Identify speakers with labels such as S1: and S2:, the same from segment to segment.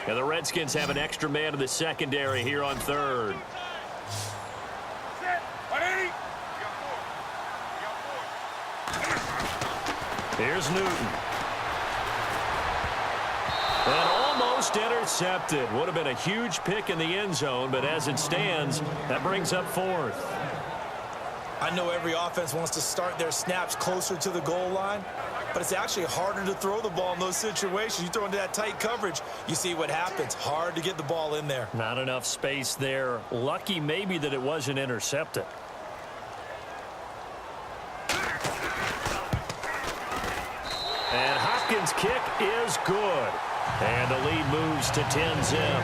S1: And the Redskins have an extra man in the secondary here on third. Here's Newton. And almost intercepted. Would have been a huge pick in the end zone, but as it stands, that brings up fourth.
S2: I know every offense wants to start their snaps closer to the goal line, but it's actually harder to throw the ball in those situations. You throw into that tight coverage, you see what happens. Hard to get the ball in there.
S1: Not enough space there. Lucky maybe that it wasn't intercepted. And Hopkins' kick is good. And the lead moves to 10-zip.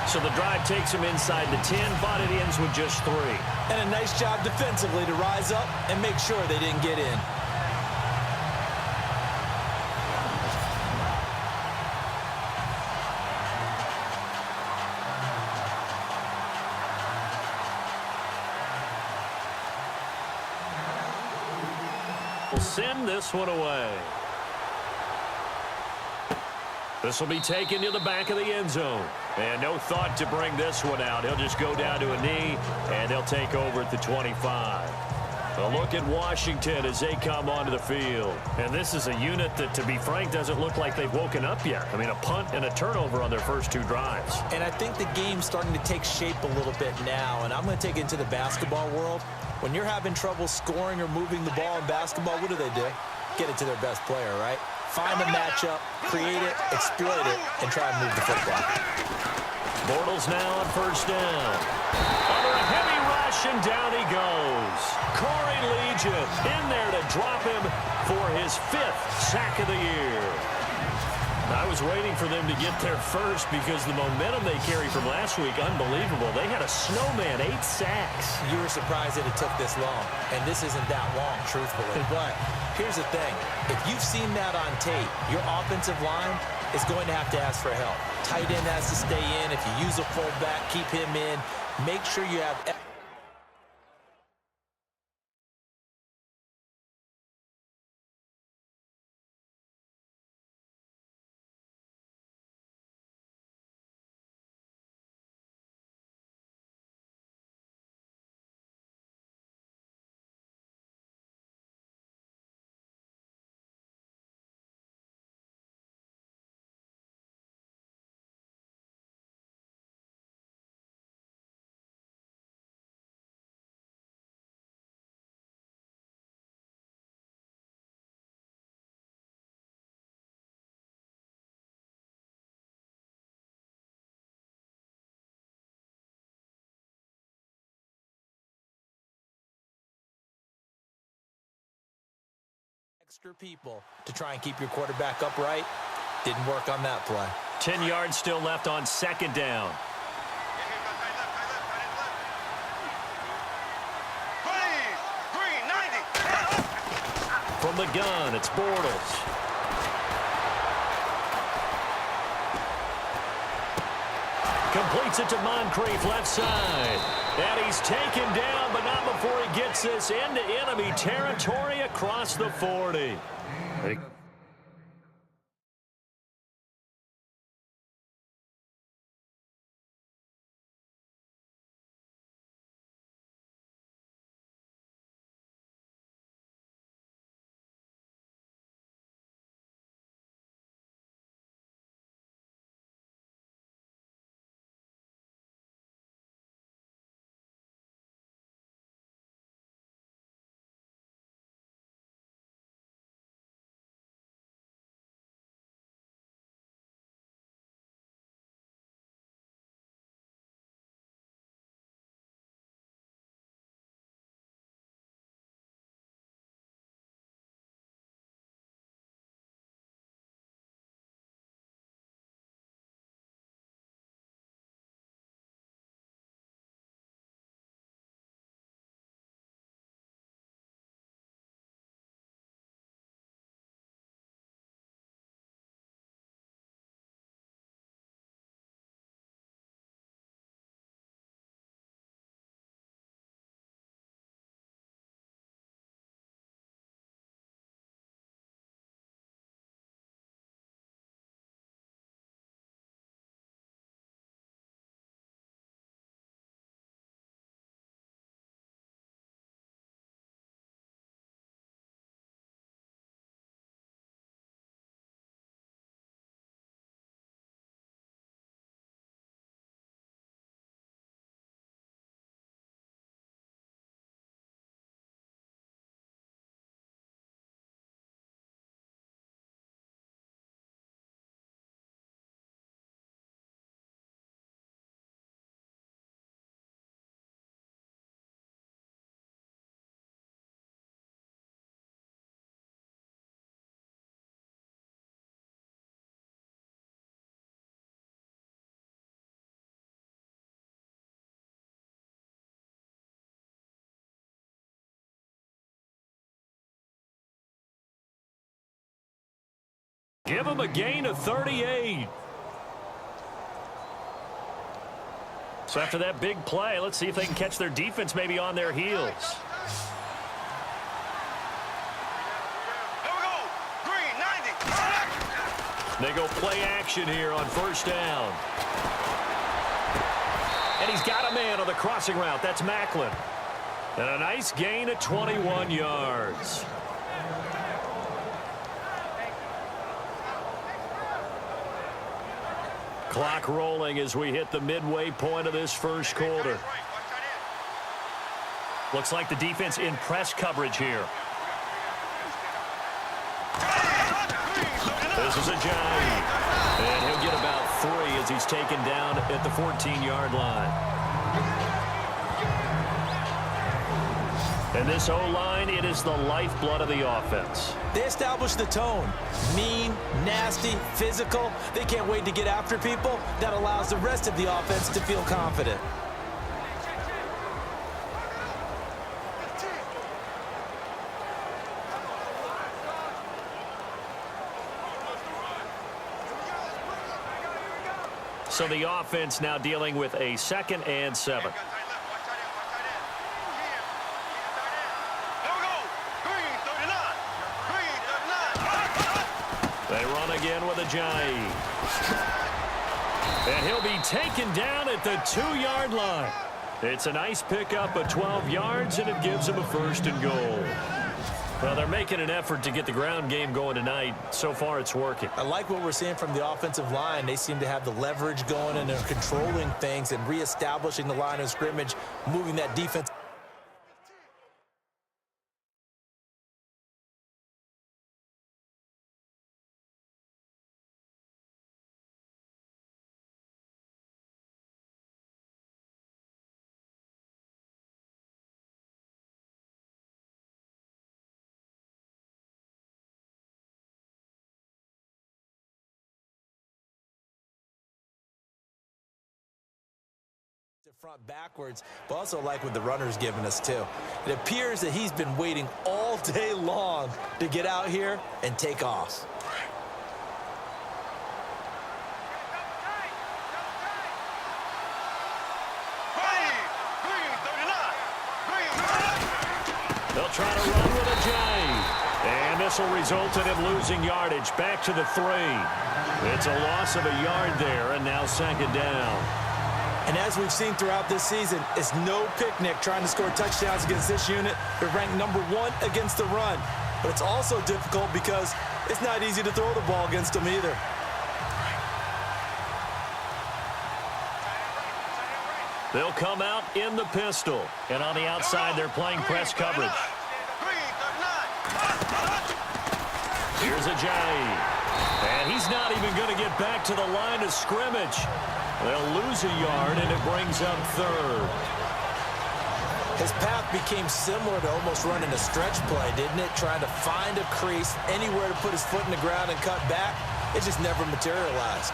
S1: So the drive takes him inside the 10, but it ends with just 3.
S2: And a nice job defensively to rise up and make sure they didn't get in.
S1: We'll send this one away. This will be taken to the back of the end zone. And no thought to bring this one out. He'll just go down to a knee, and they'll take over at the 25. A look at Washington as they come onto the field. And this is a unit that, to be frank, doesn't look like they've woken up yet. I mean, a punt and a turnover on their first 2 drives.
S2: And I think the game's starting to take shape a little bit now, and I'm going to take it into the basketball world. When you're having trouble scoring or moving the ball in basketball, what do? Get it to their best player, right? Find a matchup, create it, exploit it, and try and move the football.
S1: Bortles now on first down. Under a heavy rush, and down he goes. Corey Legion in there to drop him for his 5th sack of the year. I was waiting for them to get there first because the momentum they carry from last week, unbelievable. They had a snowman, 8 sacks.
S2: You were surprised that it took this long, and this isn't that long, truthfully. But here's the thing. If you've seen that on tape, your offensive line is going to have to ask for help. Tight end has to stay in. If you use a fullback, keep him in. Make sure you have extra people to try and keep your quarterback upright. Didn't work on that play.
S1: 10 yards still left on second down. From the gun, it's Bortles. Completes it to Moncrief, left side. And he's taken down, but not before he gets this into enemy territory across the 40. Give them a gain of 38. So after that big play, let's see if they can catch their defense maybe on their heels.
S3: Here we go. Green, 90.
S1: They go play action here on first down. And he's got a man on the crossing route. That's Macklin. And a nice gain of 21 yards. Clock rolling as we hit the midway point of this first quarter. Looks like the defense in press coverage here. This is a giant. And he'll get about 3 as he's taken down at the 14-yard line. And this O-line, it is the lifeblood of the offense.
S2: They establish the tone. Mean, nasty, physical. They can't wait to get after people. That allows the rest of the offense to feel confident.
S1: So the offense now dealing with a 2nd and 7. They run again with a giant. And he'll be taken down at the 2-yard line. It's a nice pickup of 12 yards, and it gives them a 1st and goal. Well, they're making an effort to get the ground game going tonight. So far, it's working.
S2: I like what we're seeing from the offensive line. They seem to have the leverage going, and they're controlling things and reestablishing the line of scrimmage, moving that defense. Front backwards, but also like what the runner's given us too. It appears that he's been waiting all day long to get out here and take off.
S1: They'll try to run with a giant. And this will result in him losing yardage back to the 3. It's a loss of a yard there, and now 2nd down.
S2: And as we've seen throughout this season, it's no picnic trying to score touchdowns against this unit. They're ranked number 1 against the run. But it's also difficult because it's not easy to throw the ball against them either.
S1: They'll come out in the pistol. And on the outside, they're playing press coverage. Here's a giant. And he's not even going to get back to the line of scrimmage. They'll lose a yard, and it brings up 3rd.
S2: His path became similar to almost running a stretch play, didn't it? Trying to find a crease, anywhere to put his foot in the ground and cut back. It just never materialized.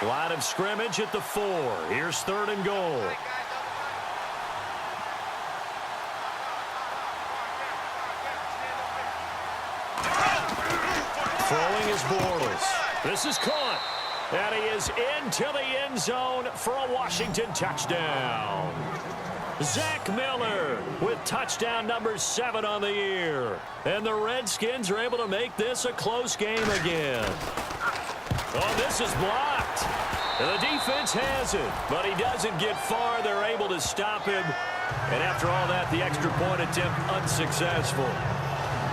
S1: Line of scrimmage at the 4. Here's 3rd and goal. Throwing is Bortles. This is caught. And he is into the end zone for a Washington touchdown. Zach Miller with touchdown number 7 on the year. And the Redskins are able to make this a close game again. Oh, this is blocked. And the defense has it, but he doesn't get far. They're able to stop him. And after all that, the extra point attempt unsuccessful.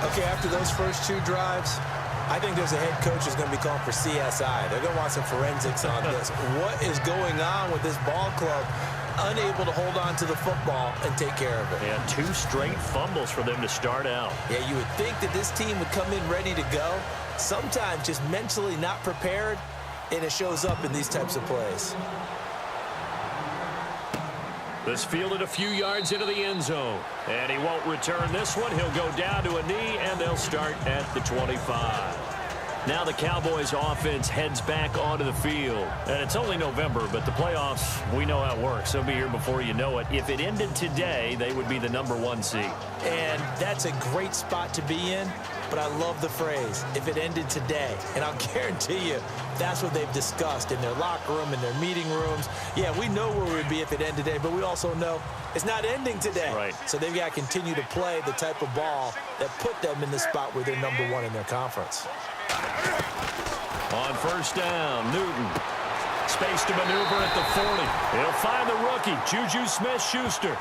S2: Okay, after those first 2 drives, I think there's a head coach who's going to be calling for CSI. They're going to want some forensics on this. What is going on with this ball club? Unable to hold on to the football and take care of it.
S1: Yeah, 2 straight fumbles for them to start out.
S2: Yeah, you would think that this team would come in ready to go. Sometimes just mentally not prepared, and it shows up in these types of plays.
S1: This fielded a few yards into the end zone. And he won't return this one. He'll go down to a knee, and they'll start at the 25. Now the Cowboys offense heads back onto the field. And it's only November, but the playoffs, we know how it works. They'll be here before you know it. If it ended today, they would be the #1 seed.
S2: And that's a great spot to be in, but I love the phrase, if it ended today. And I'll guarantee you, that's what they've discussed in their locker room, in their meeting rooms. Yeah, we know where we would be if it ended today, but we also know it's not ending today.
S1: Right.
S2: So they've got to continue to play the type of ball that put them in the spot where they're #1 in their conference.
S1: On first down, Newton. Space to maneuver at the 40. He'll find the rookie, Juju Smith-Schuster.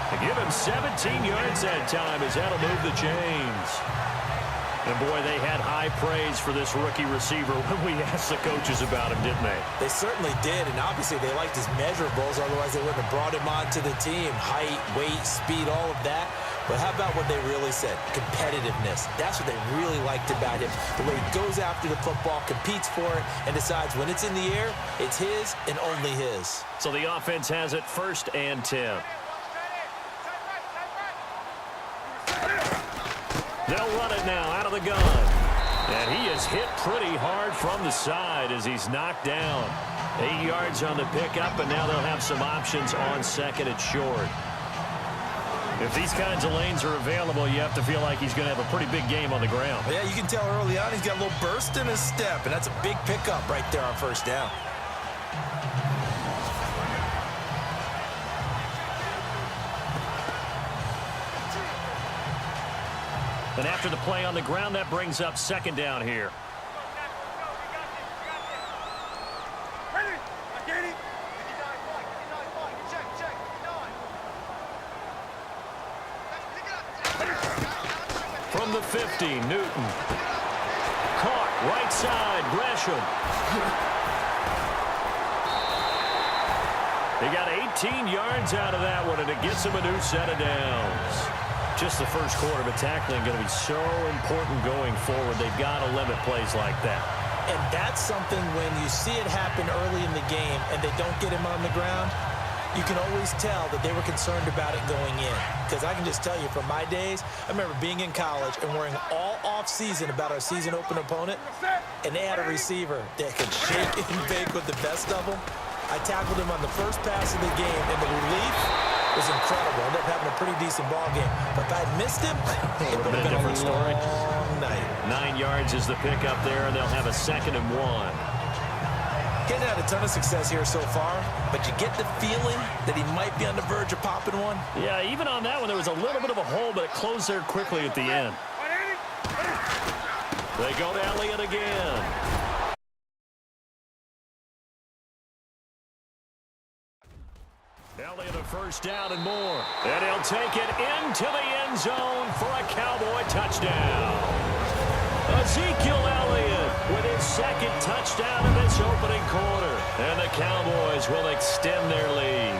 S1: To give him 17 yards that time as that'll move the chains. And, boy, they had high praise for this rookie receiver when we asked the coaches about him, didn't they?
S2: They certainly did, and obviously they liked his measurables. Otherwise, they wouldn't have brought him onto the team. Height, weight, speed, all of that. But how about what they really said? Competitiveness. That's what they really liked about him. The way he goes after the football, competes for it, and decides when it's in the air, it's his and only his.
S1: So the offense has it 1st and 10. They'll run it now out of the gun. And he is hit pretty hard from the side as he's knocked down. 8 yards on the pickup, and now they'll have some options on 2nd and short. If these kinds of lanes are available, you have to feel like he's going to have a pretty big game on the ground.
S2: Yeah, you can tell early on he's got a little burst in his step, and that's a big pickup right there on first down.
S1: And after the play on the ground, that brings up 2nd down here. From the 50, Newton. Caught, right side, Gresham. They got 18 yards out of that one, and it gets them a new set of downs. Just the first quarter, but tackling going to be so important going forward. They've got to limit plays like that.
S2: And that's something when you see it happen early in the game and they don't get him on the ground, you can always tell that they were concerned about it going in. Because I can just tell you from my days, I remember being in college and worrying all off-season about our season open opponent, and they had a receiver that could shake and bake with the best of them. I tackled him on the first pass of the game, and the relief was incredible. I ended up having a pretty decent ball game. But if I had missed him, it would have been a
S1: different story.
S2: long night.
S1: 9 yards is the pickup there, and they'll have a 2nd and 1.
S2: Getting had a ton of success here so far, but you get the feeling that he might be on the verge of popping one.
S1: Yeah, even on that one, there was a little bit of a hole, but it closed there quickly at the end. They go to Elliott again. Elliott a first down and more. And he'll take it into the end zone for a Cowboy touchdown. Ezekiel Elliott with his 2nd touchdown in this opening quarter. And the Cowboys will extend their lead.